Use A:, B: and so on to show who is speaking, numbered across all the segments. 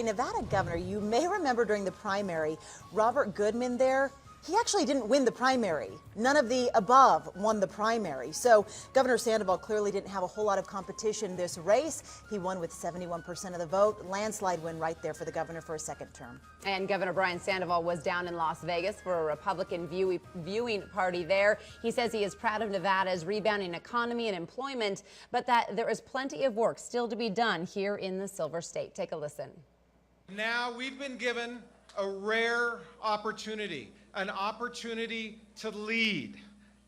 A: way, Nevada governor, you may remember during the primary, Robert Goodman there, he actually didn't win the primary. None of the above won the primary. So Governor Sandoval clearly didn't have a whole lot of competition in this race. He won with 71% of the vote. Landslide win right there for the governor for a second term.
B: And Governor Brian Sandoval was down in Las Vegas for a Republican viewing party there. He says he is proud of Nevada's rebounding economy and employment, but that there is plenty of work still to be done here in the Silver State. Take a listen.
C: Now we've been given a rare opportunity. An opportunity to lead,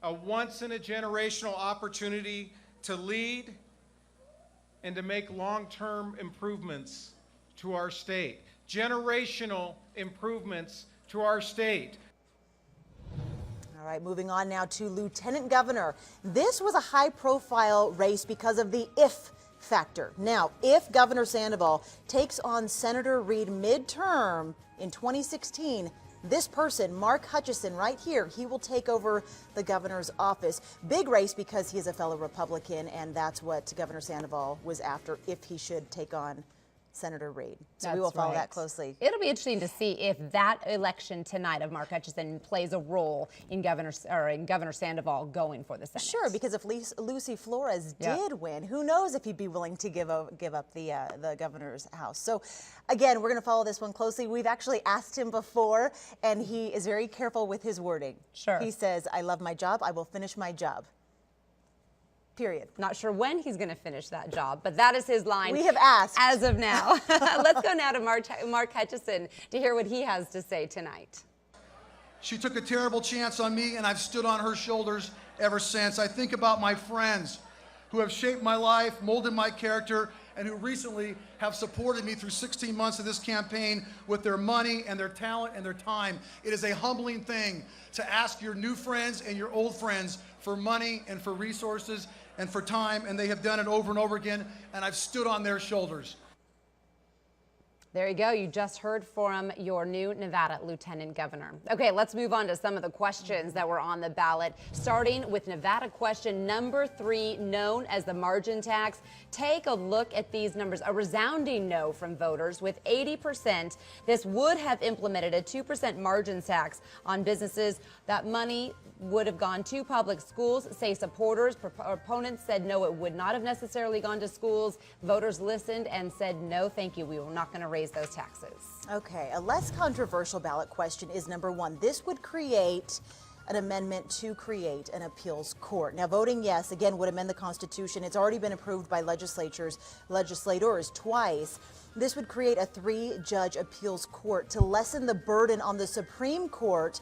C: a once-in-a-generational opportunity to lead and to make long-term improvements to our state, generational improvements to our state.
A: All right, moving on now to Lieutenant Governor. This was a high-profile race because of the if factor. Now, if Governor Sandoval takes on Senator Reed midterm in 2016, this person, Mark Hutchison, right here, he will take over the governor's office. Big race because he is a fellow Republican, and that's what Governor Sandoval was after if he should take on Senator Reed. So we will follow that closely.
B: It'll be interesting to see if that election tonight of Mark Hutchison plays a role in Governor Sandoval going for the Senate.
A: Sure, because if Lucy Flores did win, who knows if he'd be willing to give up the governor's house. So again, we're going to follow this one closely. We've actually asked him before, and he is very careful with his wording.
B: Sure.
A: He says, "I love my job. I will finish my job." Period.
B: Not sure when he's going to finish that job, but that is his line.
A: We have asked.
B: As of now. Let's go now to Mark Hutchison to hear what he has to say tonight.
D: She took a terrible chance on me, and I've stood on her shoulders ever since. I think about my friends who have shaped my life, molded my character, and who recently have supported me through 16 months of this campaign with their money and their talent and their time. It is a humbling thing to ask your new friends and your old friends for money and for resources and for time, and they have done it over and over again, and I've stood on their shoulders.
B: There you go. You just heard from your new Nevada Lieutenant Governor. Okay, let's move on to some of the questions that were on the ballot, starting with Nevada question number 3, known as the margin tax. Take a look at these numbers. A resounding no from voters with 80%. This would have implemented a 2% margin tax on businesses. That money would have gone to public schools, say supporters. Opponents said no, it would not have necessarily gone to schools. Voters listened and said no, thank you. We were not going to raise those taxes.
A: Okay, a less controversial ballot question is number 1. This would create an amendment to create an appeals court. Now, voting yes, again, would amend the Constitution. It's already been approved by legislators twice. This would create a 3-judge appeals court to lessen the burden on the Supreme Court.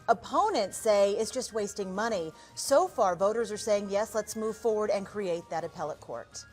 A: Opponents say it's just wasting money. So far, voters are saying, yes, let's move forward and create that appellate court.